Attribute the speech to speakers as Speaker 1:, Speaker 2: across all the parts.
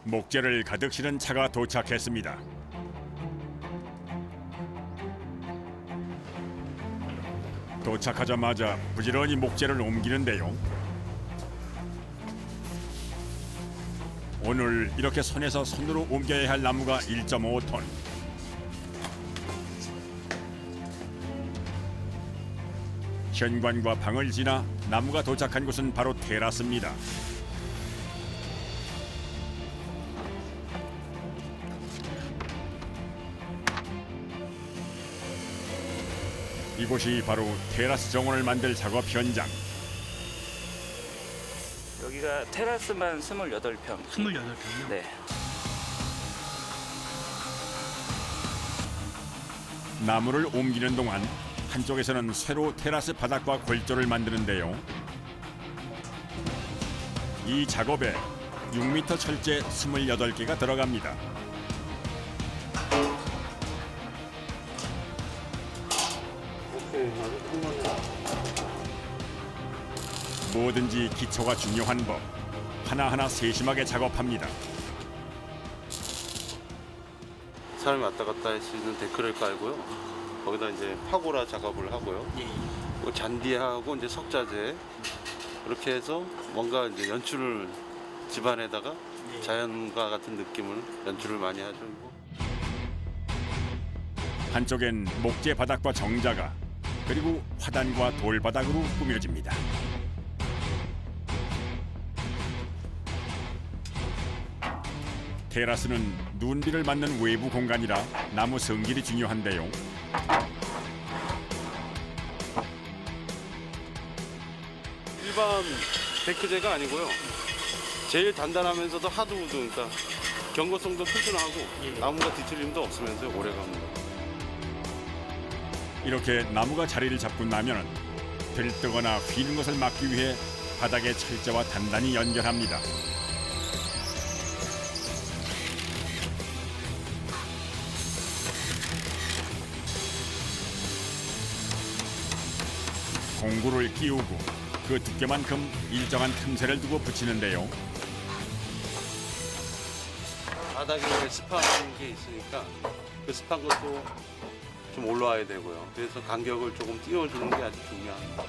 Speaker 1: 목재를 가득 실은 차가 도착했습니다. 도착하자마자 부지런히 목재를 옮기는데요. 오늘 이렇게 손에서 손으로 옮겨야 할 나무가 1.5톤. 현관과 방을 지나 나무가 도착한 곳은 바로 테라스입니다. 이곳이 바로 테라스 정원을 만들 작업 현장.
Speaker 2: 여기가 테라스만 28평.
Speaker 3: 28평이요?
Speaker 2: 네.
Speaker 1: 나무를 옮기는 동안 한쪽에서는 새로 테라스 바닥과 골조를 만드는데요. 이 작업에 6m 철제 28개가 들어갑니다. 뭐든지 기초가 중요한 법. 하나하나 세심하게 작업합니다.
Speaker 4: 사람이 왔다 갔다 할 수 있는 데크를 깔고요. 거기다 이제 파고라 작업을 하고요.
Speaker 3: 예.
Speaker 4: 그리고 잔디하고 이제 석자재 이렇게 해서 뭔가 이제 연출을 집안에다가 자연과 같은 느낌을 연출을 많이 하죠.
Speaker 1: 한쪽엔 목재 바닥과 정자가, 그리고 화단과 돌바닥으로 꾸며집니다. 테라스는 눈비를 맞는 외부 공간이라 나무 성질이 중요한데요.
Speaker 4: 일반 데크재가 아니고요. 제일 단단하면서도 하드우드, 그러니까 경고성도 튼튼하고 나무가 뒤틀림도 없으면서 오래갑니다.
Speaker 1: 이렇게 나무가 자리를 잡고 나면 들뜨거나 휘는 것을 막기 위해 바닥에 철제와 단단히 연결합니다. 공구를 끼우고 그 두께만큼 일정한 틈새를 두고 붙이는데요.
Speaker 4: 바닥에 습한 게 있으니까 그 습한 것도 좀 올라와야 되고요. 그래서 간격을 조금 띄워주는 게 아주 중요합니다.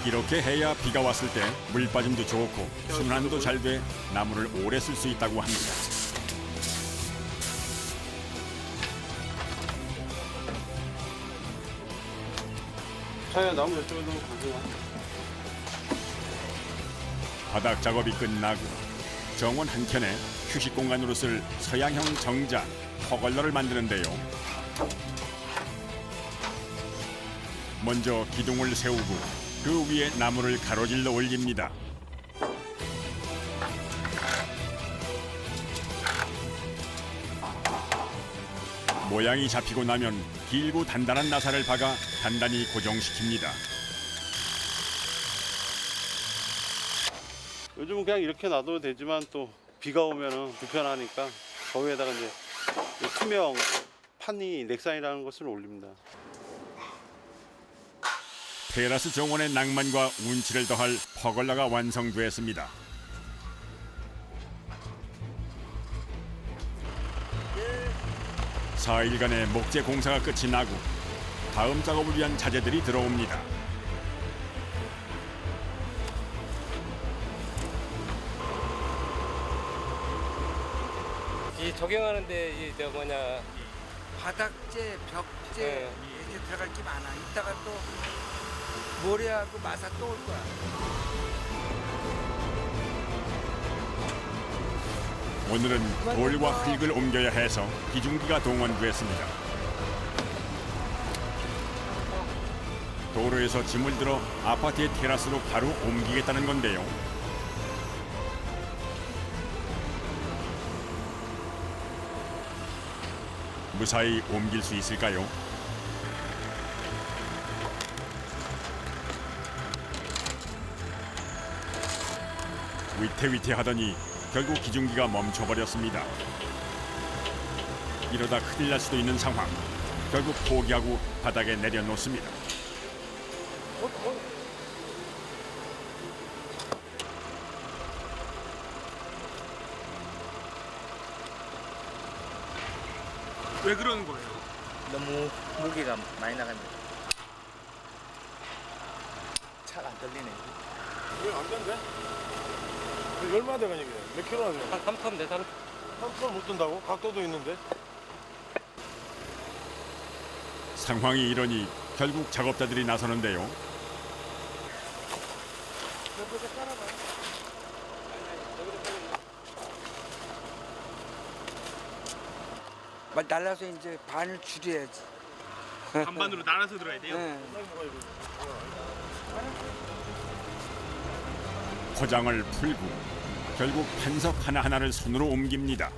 Speaker 1: 이렇게 해야 비가 왔을 때 물 빠짐도 좋고 순환도 잘 돼 나무를 오래 쓸 수 있다고 합니다.
Speaker 4: 차야 나무 저쪽으로 가세요.
Speaker 1: 바닥 작업이 끝나고 정원 한켠에 휴식 공간으로 쓸 서양형 정자, 퍼걸러를 만드는데요. 먼저 기둥을 세우고 그 위에 나무를 가로질러 올립니다. 모양이 잡히고 나면 길고 단단한 나사를 박아 단단히 고정시킵니다.
Speaker 4: 요즘은 그냥 이렇게 놔둬도 되지만 또 비가 오면은 불편하니까 거기에다가 이제 투명 판이 넥산이라는 것을 올립니다.
Speaker 1: 테라스 정원의 낭만과 운치를 더할 퍼걸러가 완성됐습니다. 사일간의 목재 공사가 끝이 나고 다음 작업을 위한 자재들이 들어옵니다.
Speaker 5: 이 적용하는데 이저 뭐냐
Speaker 6: 바닥재, 벽재
Speaker 5: 네.
Speaker 6: 이렇게 들어갈 게 많아. 이따가 또 모래하고 마사 또 올 거야.
Speaker 1: 오늘은 돌과 흙을 옮겨야 해서 기중기가 동원됐습니다. 도로에서 짐을 들어 아파트의 테라스로 바로 옮기겠다는 건데요. 무사히 옮길 수 있을까요? 위태위태하더니 결국 기중기가 멈춰버렸습니다. 이러다 큰일 날 수도 있는 상황. 결국 포기하고 바닥에 내려놓습니다.
Speaker 3: 왜 그러는 거예요?
Speaker 2: 너무 무게가 많이 나갑니다. 잘 안 떨리네.
Speaker 3: 왜 안 된대? 얼마나 돼가니 이게? 몇 킬로나 돼?
Speaker 5: 한 3톤 내산.
Speaker 3: 3톤 못 든다고? 각도도 있는데?
Speaker 1: 상황이 이러니 결국 작업자들이 나서는데요.
Speaker 6: 날라서 이제 반을 줄여야지.
Speaker 3: 반반으로 나눠서 들어야 돼요?
Speaker 6: 네.
Speaker 1: 포장을 풀고 결국 판석 하나하나를 손으로 옮깁니다.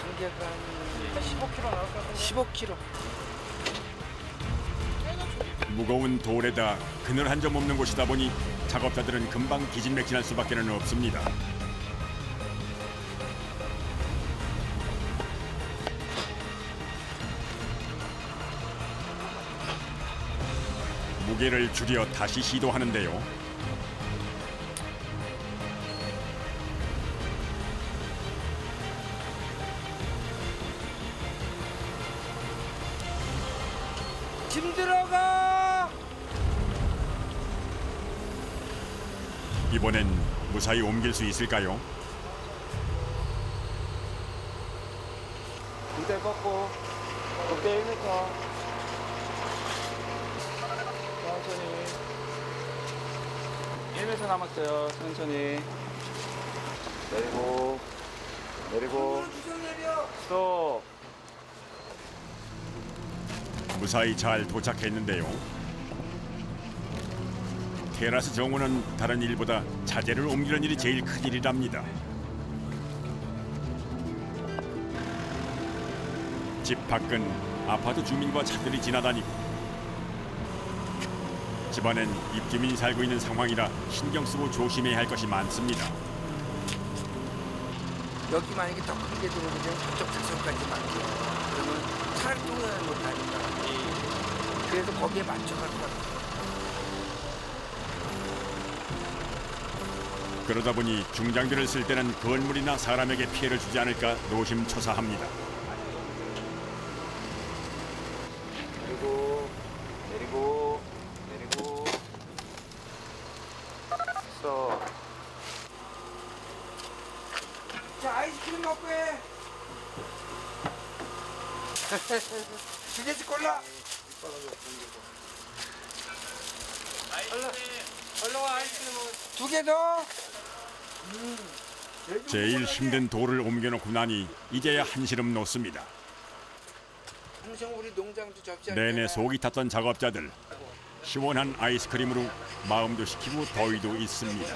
Speaker 6: 한 개가 한 15kg 나올 것 같은데. 15kg.
Speaker 1: 무거운 돌에다 그늘 한 점 없는 곳이다 보니 작업자들은 금방 기진맥진할 수밖에는 없습니다. 무게를 줄여 다시 시도하는데요.
Speaker 6: 짐 들어가.
Speaker 1: 이번엔 무사히 옮길 수 있을까요?
Speaker 6: 무대 걷고 무대 1m.
Speaker 2: 천천히. 1m 남았어요. 천천히. 내리고. 내리고. 스톱.
Speaker 1: 무사히 잘 도착했는데요. 테라스 정원은 다른 일보다 자재를 옮기는 일이 제일 큰 일이랍니다. 집 밖은 아파트 주민과 차들이 지나다니고 집안엔 입주민이 살고 있는 상황이라 신경 쓰고 조심해야 할 것이 많습니다.
Speaker 6: 여기 만약에 더 큰 게 들어오면 저쪽 작성까지 맞게. 그러면 차를 통행을 못하니까. 그래서 거기에 맞춰갖고 가는
Speaker 1: 그러다 보니 중장비를 쓸 때는 건물이나 사람에게 피해를 주지 않을까 노심초사합니다.
Speaker 2: 내리고. 내리고. 내리고. 스톱.
Speaker 6: 자, 아이스크림 먹고 해. 두 개씩 골라.
Speaker 5: 얼른 와 아이스크림 먹어.
Speaker 6: 두 개 더.
Speaker 1: 제일 힘든 돌을 옮겨놓고 나니 이제야 한시름 놓습니다.
Speaker 6: 항상 우리 농장도 접시.
Speaker 1: 내내 속이 탔던 작업자들. 시원한 아이스크림으로 마음도 식히고 더위도 있습니다.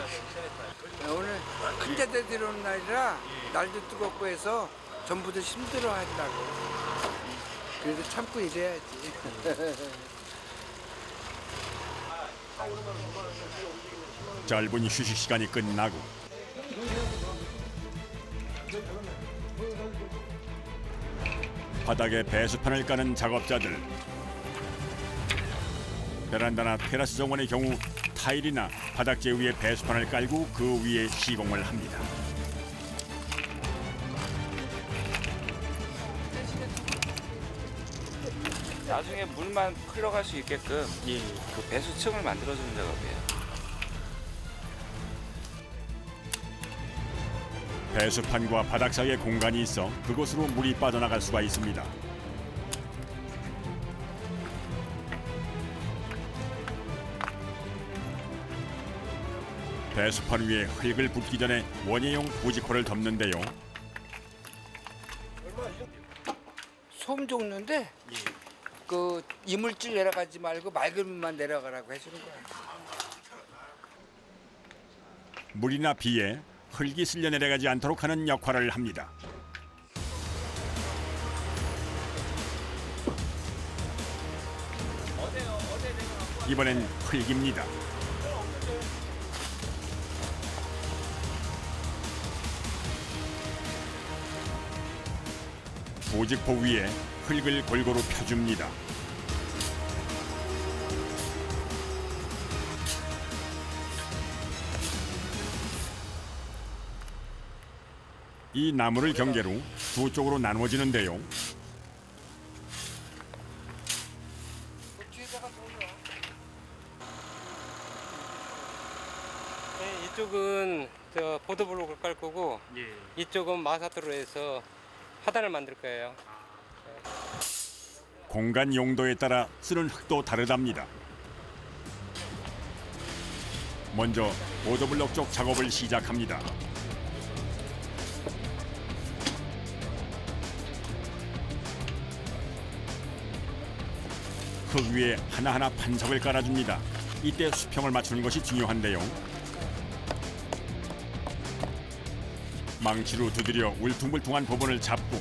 Speaker 6: 오늘 큰 자대 들어오는 날이라 날도 뜨겁고 해서 전부들 힘들어 하더라고. 그래도 참고 일해야지.
Speaker 1: 짧은 휴식 시간이 끝나고 바닥에 배수판을 까는 작업자들. 베란다나 테라스 정원의 경우 타일이나 바닥재 위에 배수판을 깔고 그 위에 시공을 합니다.
Speaker 2: 나중에 물만 흘러갈 수 있게끔 그 배수층을 만들어주는 작업이에요.
Speaker 1: 배수판과 바닥 사이에 공간이 있어 그곳으로 물이 빠져나갈 수가 있습니다. 배수판 위에 흙을 붓기 전에 원예용 부직포를 덮는데요.
Speaker 6: 소음 종류인데 그 이물질 내려가지 말고 맑은 물만 내려가라고 해주는 거야.
Speaker 1: 물이나 비에 흙이 쓸려 내려가지 않도록 하는 역할을 합니다. 이번엔 흙입니다. 부직포 위에 흙을 골고루 펴줍니다. 이 나무를 경계로 두 쪽으로 나누어지는데요.
Speaker 5: 네, 이쪽은 저 보드블록을 깔 거고 이쪽은 마사토로 해서 하단을 만들 거예요.
Speaker 1: 공간 용도에 따라 쓰는 흙도 다르답니다. 먼저 보드블록 쪽 작업을 시작합니다. 흙 위에 하나하나 판석을 깔아줍니다. 이때 수평을 맞추는 것이 중요한데요. 망치로 두드려 울퉁불퉁한 부분을 잡고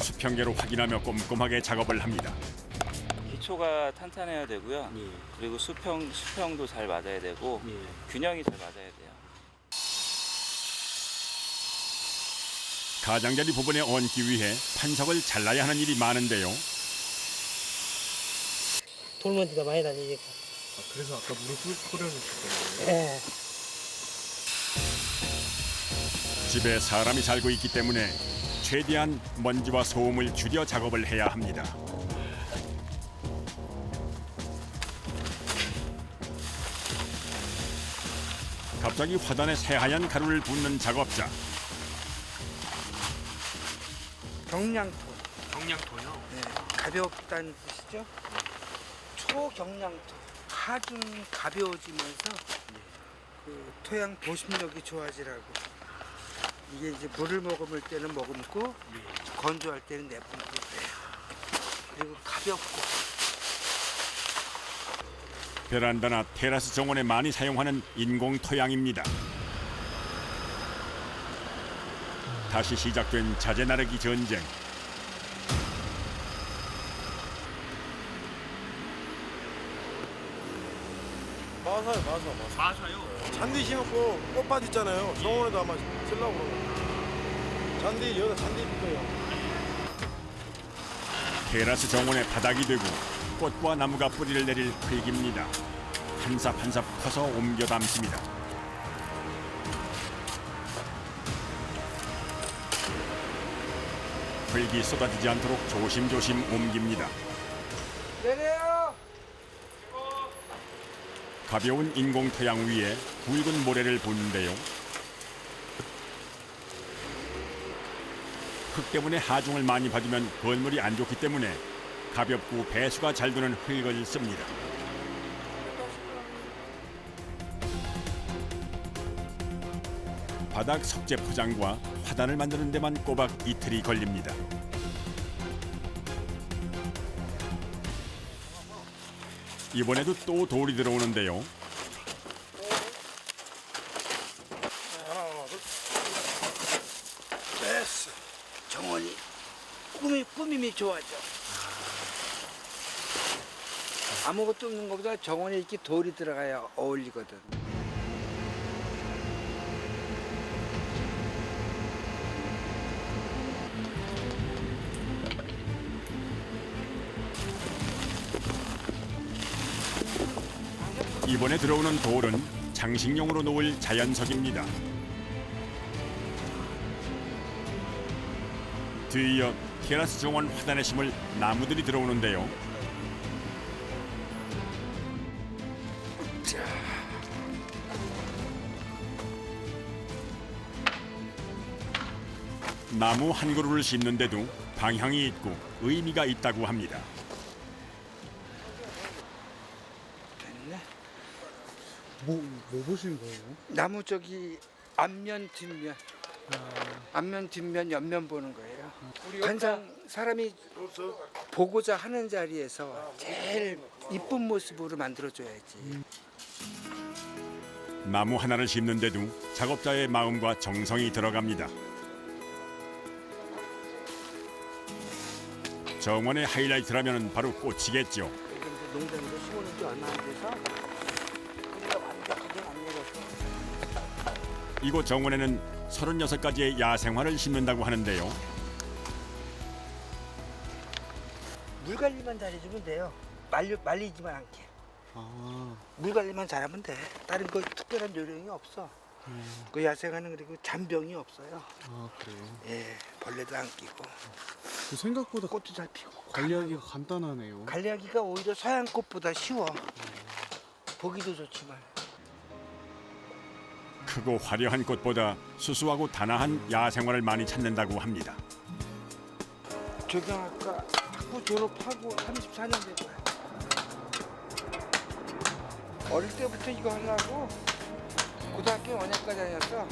Speaker 1: 수평계로 확인하며 꼼꼼하게 작업을 합니다.
Speaker 2: 기초가 탄탄해야 되고요. 그리고 수평도 잘 맞아야 되고 균형이 잘 맞아야 돼요.
Speaker 1: 가장자리 부분에 얹기 위해 판석을 잘라야 하는 일이 많은데요.
Speaker 5: 돌먼지가 많이 다니니까.
Speaker 3: 그래서 아까 물을 끓여놓으셨거든요.
Speaker 5: 네.
Speaker 1: 집에 사람이 살고 있기 때문에 최대한 먼지와 소음을 줄여 작업을 해야 합니다. 갑자기 화단에 새하얀 가루를 붓는 작업자.
Speaker 6: 경량토.
Speaker 3: 경량토요?
Speaker 6: 네, 가볍다는 뜻이죠. 초경량토. 하중 가벼워지면서 그 토양 보습력이 좋아지라고. 이게 이제 물을 머금을 때는 머금고 건조할 때는 내뿜고 그래요. 그리고 가볍고.
Speaker 1: 베란다나 테라스 정원에 많이 사용하는 인공 토양입니다. 다시 시작된 자재 나르기 전쟁.
Speaker 3: 마사요? 잔디 심었고 꽃밭 있잖아요. 정원에도 아마 쓰려고 그러고. 잔디 여기다 잔디 있을 거예요.
Speaker 1: 테라스 정원의 바닥이 되고 꽃과 나무가 뿌리를 내릴 흙입니다. 한 삽 한 삽 커서 옮겨 담습니다. 흙이 쏟아지지 않도록 조심조심 옮깁니다.
Speaker 6: 내려요.
Speaker 1: 가벼운 인공 토양 위에 굵은 모래를 붓는데요. 흙 때문에 하중을 많이 받으면 건물이 안 좋기 때문에 가볍고 배수가 잘 되는 흙을 씁니다. 바닥 석재 포장과 화단을 만드는 데만 꼬박 이틀이 걸립니다. 이번에도 또 돌이 들어오는데요.
Speaker 6: 됐어. 정원이 꾸밈이 좋아져. 아무것도 없는 것보다 정원에 이렇게 돌이 들어가야 어울리거든.
Speaker 1: 이번에 들어오는 돌은 장식용으로 놓을 자연석입니다. 뒤이어 테라스 정원 화단에 심을 나무들이 들어오는데요. 나무 한 그루를 심는데도 방향이 있고 의미가 있다고 합니다.
Speaker 6: 됐네.
Speaker 3: 뭐 보시는 거예요?
Speaker 6: 나무 저기 앞면 뒷면. 앞면 뒷면 옆면 보는 거예요. 항상 사람이 보고자 하는 자리에서 제일 이쁜 모습으로 만들어줘야지.
Speaker 1: 나무 하나를 심는데도 작업자의 마음과 정성이 들어갑니다. 정원의 하이라이트라면 바로 꽃이겠죠.
Speaker 6: 이게 이제 농장에서 심어놓은 지 얼마 안 돼서 뿌리가 완벽하게 안 내려서.
Speaker 1: 이곳 정원에는 36가지의 야생화를 심는다고 하는데요.
Speaker 6: 물 관리만 잘해주면 돼요. 말리지만 않게. 물 관리만 잘하면 돼. 다른 거 특별한 요령이 없어. 그 야생화는 그리고 잔병이 없어요.
Speaker 7: 아 그래요?
Speaker 6: 예, 벌레도 안 끼고
Speaker 7: 생각보다
Speaker 6: 꽃도 잘 피고.
Speaker 7: 관리하기가 간단하네요.
Speaker 6: 관리하기가 오히려 서양꽃보다 쉬워. 보기도 좋지만.
Speaker 1: 크고 화려한 꽃보다 수수하고 단아한 야생화를 많이 찾는다고 합니다.
Speaker 6: 조경학과 학부 졸업하고 34년 됐어요. 어릴 때부터 이거 하려고 고등학교 원예과 다녔어.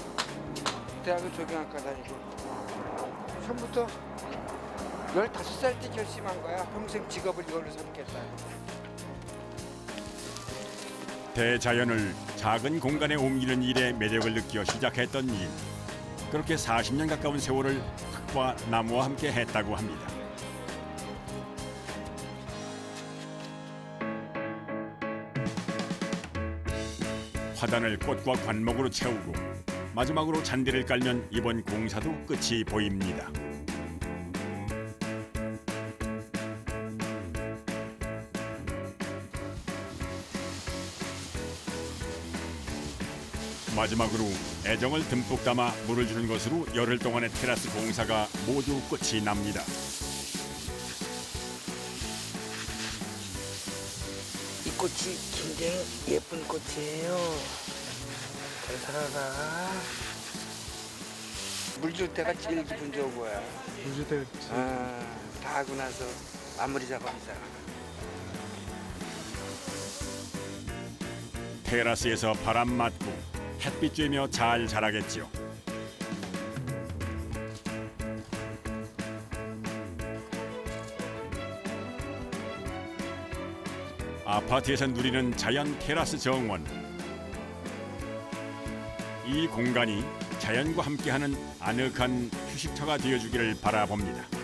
Speaker 6: 대학은 조경학과 다니고. 처음부터 15살 때 결심한 거야. 평생 직업을 이걸로 삼겠다.
Speaker 1: 대자연을 작은 공간에 옮기는 일에 매력을 느껴 시작했던 일. 그렇게 40년 가까운 세월을 흙과 나무와 함께 했다고 합니다. 화단을 꽃과 관목으로 채우고 마지막으로 잔디를 깔면 이번 공사도 끝이 보입니다. 마지막으로 애정을 듬뿍 담아 물을 주는 것으로 열흘 동안의 테라스 공사가 모두 끝이 납니다.
Speaker 6: 이 꽃이 굉장히 예쁜 꽃이에요. 잘 살아라. 물 줄 때가 제일 기분 좋은 거야.
Speaker 7: 요즘에
Speaker 6: 다 하고 나서 마무리 작업이잖아.
Speaker 1: 테라스에서 바람 맞고 햇빛 쬐며 잘 자라겠지요. 아파트에서 누리는 자연 테라스 정원. 이 공간이 자연과 함께하는 아늑한 휴식처가 되어주기를 바라봅니다.